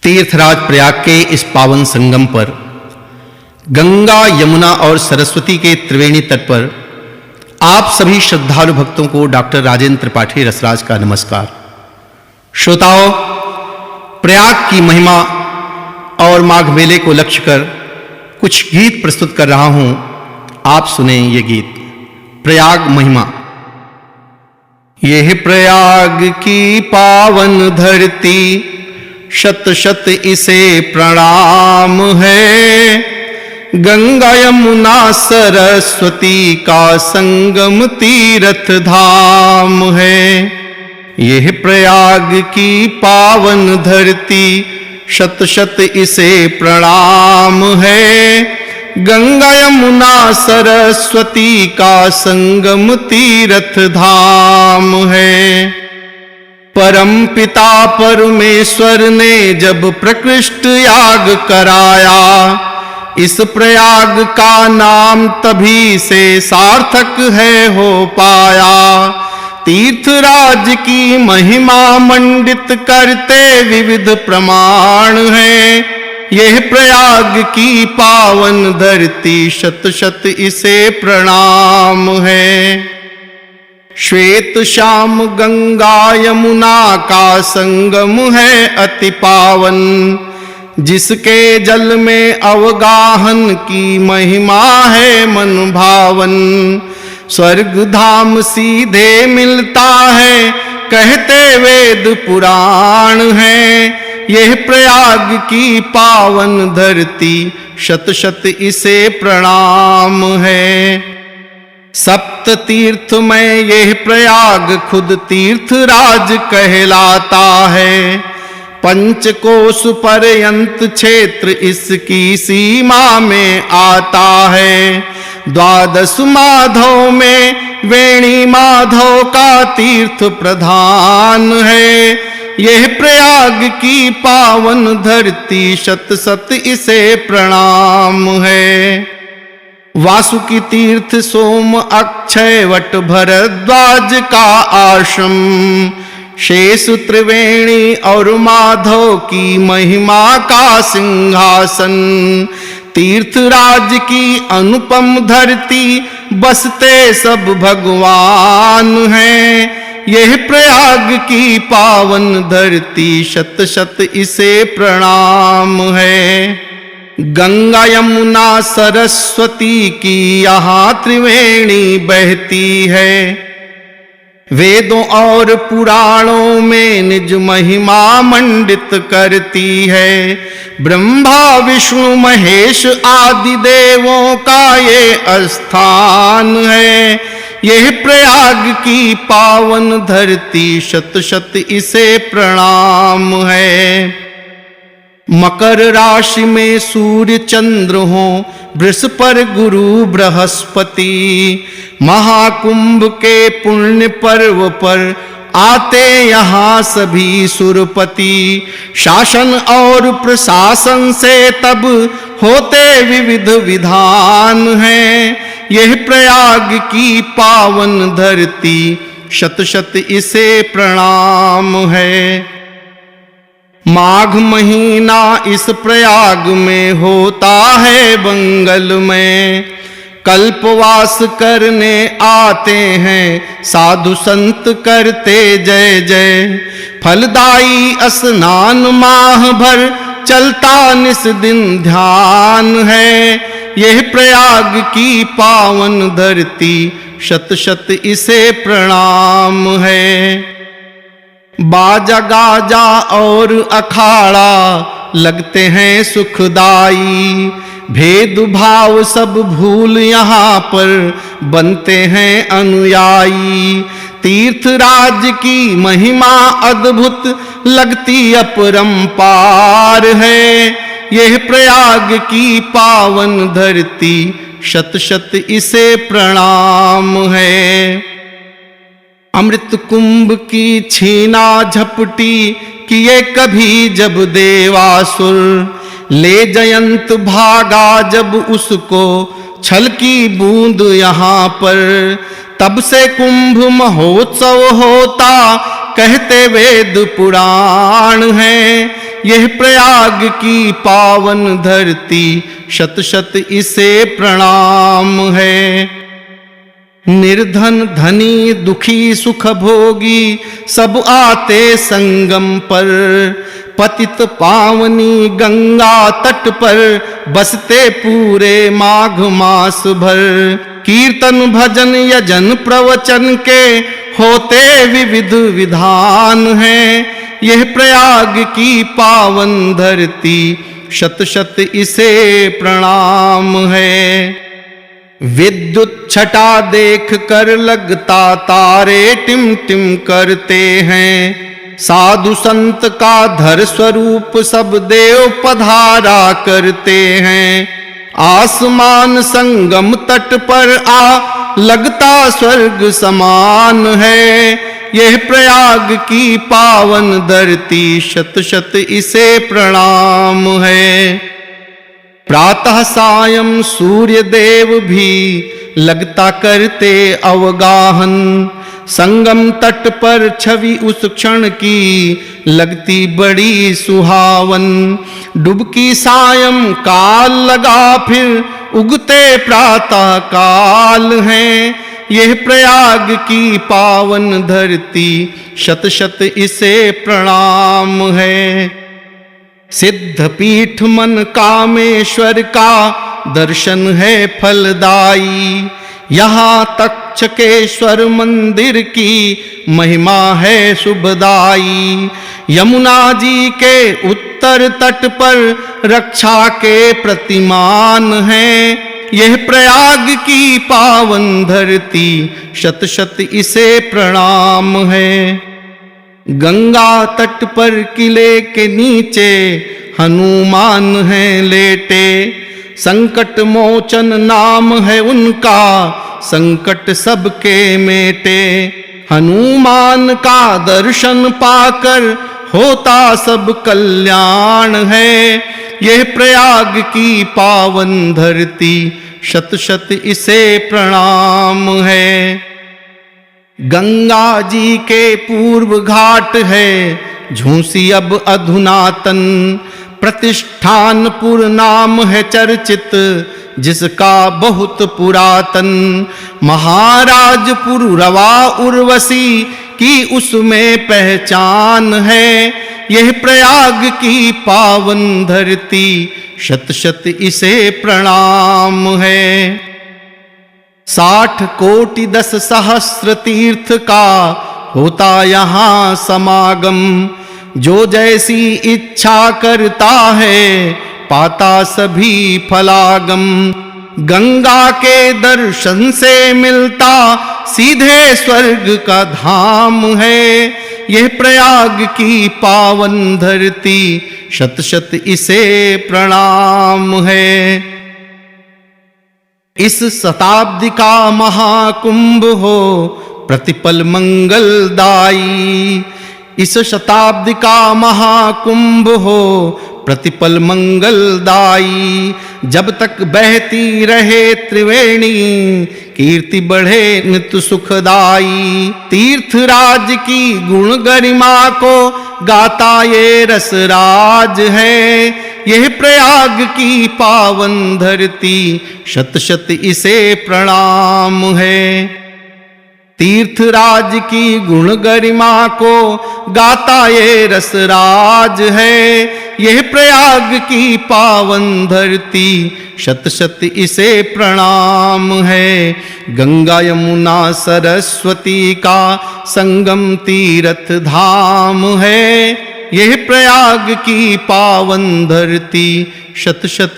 तीर्थराज प्रयाग के इस पावन संगम पर गंगा, यमुना और सरस्वती के त्रिवेणी तट पर आप सभी श्रद्धालु भक्तों को डॉक्टर राजेंद्र त्रिपाठी रसराज का नमस्कार। श्रोताओं, प्रयाग की महिमा और माघ मेले को लक्ष्य कर कुछ गीत प्रस्तुत कर रहा हूं। आप सुने ये गीत। प्रयाग महिमा। यह प्रयाग की पावन धरती, शत शत इसे प्रणाम है। गंगा यमुना सरस्वती का संगम तीर्थ धाम है। यह प्रयाग की पावन धरती, शत शत इसे प्रणाम है। गंगा यमुना सरस्वती का संगम तीर्थ धाम है। परम पिता परमेश्वर ने जब प्रकृष्ट याग कराया, इस प्रयाग का नाम तभी से सार्थक है हो पाया। तीर्थराज की महिमा मंडित करते विविध प्रमाण हैं। यह प्रयाग की पावन धरती, शत शत इसे प्रणाम है। श्वेत श्याम गंगा यमुना का संगम है अति पावन, जिसके जल में अवगाहन की महिमा है मन भावन। स्वर्ग धाम सीधे मिलता है, कहते वेद पुराण हैं। यह प्रयाग की पावन धरती, शत शत इसे प्रणाम है। सप्त तीर्थ में यह प्रयाग खुद तीर्थराज कहलाता है। पंचकोश पर्यंत क्षेत्र इसकी सीमा में आता है। द्वादश माधव में वेणी माधव का तीर्थ प्रधान है। यह प्रयाग की पावन धरती, शत शत इसे प्रणाम है। वासुकी तीर्थ सोम अक्षय वट भरद्वाज का आश्रम, शेष त्रिवेणी और माधव की महिमा का सिंहासन। तीर्थराज की अनुपम धरती, बसते सब भगवान हैं। यह प्रयाग की पावन धरती, शत शत इसे प्रणाम है। गंगा यमुना सरस्वती की यहाँ त्रिवेणी बहती है। वेदों और पुराणों में निज महिमा मंडित करती है। ब्रह्मा विष्णु महेश आदि देवों का ये स्थान है। यह प्रयाग की पावन धरती, शत शत इसे प्रणाम है। मकर राशि में सूर्य चंद्र हो, वृष पर गुरु बृहस्पति। महाकुंभ के पुण्य पर्व पर आते यहाँ सभी सुरपति। शासन और प्रशासन से तब होते विविध विधान हैं। यह प्रयाग की पावन धरती, शत शत इसे प्रणाम है। माघ महीना इस प्रयाग में होता है मंगल में। कल्पवास करने आते हैं साधु संत, करते जय जय। फलदायी स्नान माह भर चलता निस दिन ध्यान है। यह प्रयाग की पावन धरती, शत शत इसे प्रणाम है। बाजा गाजा और अखाड़ा लगते हैं सुखदाई। भेदभाव सब भूल यहाँ पर बनते हैं अनुयायी। तीर्थराज की महिमा अद्भुत लगती अपरंपार है। यह प्रयाग की पावन धरती, शत शत इसे प्रणाम है। अमृत कुंभ की छीना झपटी किए कभी जब देवासुर। ले जयंत भागा जब उसको छल की बूंद यहाँ पर। तब से कुंभ महोत्सव होता, कहते वेद पुराण हैं। यह प्रयाग की पावन धरती, शत शत इसे प्रणाम है। निर्धन धनी दुखी सुख भोगी, सब आते संगम पर, पतित पावनी गंगा तट पर, बसते पूरे माघ मास भर। कीर्तन भजन यजन प्रवचन के होते विविध विधान हैं, यह प्रयाग की पावन धरती, शत शत इसे प्रणाम है। विद्युत छटा देख कर लगता तारे टिम टिम करते हैं, साधु संत का धर स्वरूप सब देव पधारा करते हैं। आसमान संगम तट पर आ लगता स्वर्ग समान है, यह प्रयाग की पावन धरती, शत शत इसे प्रणाम है। प्रातः सायं सूर्य देव भी लगता करते अवगाहन, संगम तट पर छवि उस क्षण की लगती बड़ी सुहावन। डुबकी सायं काल लगा फिर उगते प्रातः काल है, यह प्रयाग की पावन धरती, शत शत इसे प्रणाम है। सिद्ध पीठ मन कामेश्वर का दर्शन है फलदाई, यहाँ तक्षकेश्वर मंदिर की महिमा है शुभदाई। यमुना जी के उत्तर तट पर रक्षा के प्रतिमान है, यह प्रयाग की पावन धरती, शत शत इसे प्रणाम है। गंगा तट पर किले के नीचे हनुमान हैं लेटे, संकट मोचन नाम है उनका, संकट सबके मेटे। हनुमान का दर्शन पाकर होता सब कल्याण है, यह प्रयाग की पावन धरती, शत शत इसे प्रणाम है। गंगा जी के पूर्व घाट है झूसी अब अधुनातन, प्रतिष्ठानपुर नाम है चर्चित जिसका बहुत पुरातन। महाराजपुर रवा उर्वशी की उसमें पहचान है, यह प्रयाग की पावन धरती, शत शत इसे प्रणाम है। 60 कोटि 10 सहस्र तीर्थ का होता यहाँ समागम, जो जैसी इच्छा करता है पाता सभी फलागम। गंगा के दर्शन से मिलता सीधे स्वर्ग का धाम है, यह प्रयाग की पावन धरती, शत शत इसे प्रणाम है। इस शताब्दी का महाकुंभ हो प्रतिपल मंगलदायी, इस शताब्दी का महाकुंभ हो प्रतिपल मंगलदायी। जब तक बहती रहे त्रिवेणी, कीर्ति बढ़े नित्य सुखदाई। तीर्थराज की गुण गरिमा को गाता ये रसराज है, यह प्रयाग की पावन धरती, शत शत इसे प्रणाम है। तीर्थराज की गुण गरिमा को गाता ये रसराज है, यह प्रयाग की पावन धरती, शत शत इसे प्रणाम है। गंगा यमुना सरस्वती का संगम तीर्थ धाम है, यह प्रयाग की पावन धरती, शत शत